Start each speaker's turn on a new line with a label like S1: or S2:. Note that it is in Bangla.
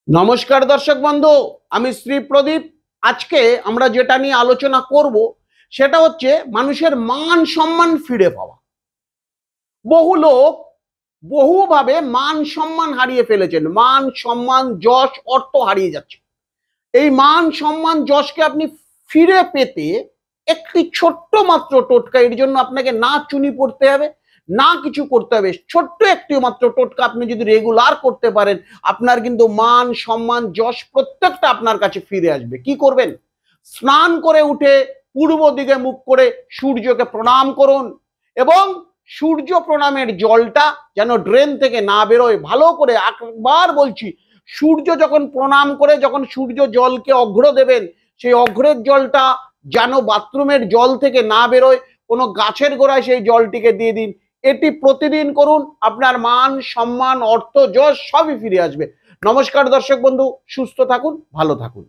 S1: নমস্কার দর্শক বন্ধু, আমি শ্রী প্রদীপ। আজকে আমরা যেটা নিয়ে আলোচনা করব সেটা হচ্ছে মানুষের মান সম্মান ফিরে পাওয়া। বহু লোক বহুভাবে মান সম্মান হারিয়ে ফেলেছেন, মান সম্মান যশ অর্থ হারিয়ে যাচ্ছে। এই মান সম্মান যশকে আপনি ফিরে পেতে একটি ছোট্ট মাত্র টোটকা, এর জন্য আপনাকে না চুনি পড়তে হবে না কিছু করতে হবে। ছোট্ট একটি মাত্র টোটকা আপনি যদি রেগুলার করতে পারেন, আপনার কিন্তু মান সম্মান যশ প্রত্যেকটা আপনার কাছে ফিরে আসবে। কি করবেন? স্নান করে উঠে পূর্ব দিকে মুখ করে সূর্যকে প্রণাম করুন এবং সূর্য প্রণামের জলটা যেন ড্রেন থেকে না বেরোয়। ভালো করে একবার বলছি, সূর্য যখন প্রণাম করে, যখন সূর্য জলকে অঘ্র দেবেন, সেই অঘ্রের জলটা যেন বাথরুমের জল থেকে না বেরোয়, কোনো গাছের গোড়ায় সেই জলটিকে দিয়ে দিন। এটি প্রতিদিন করুন, আপনার মান সম্মান অর্থ যশ সবই ফিরে আসবে। নমস্কার দর্শক বন্ধু, সুস্থ থাকুন, ভালো থাকুন।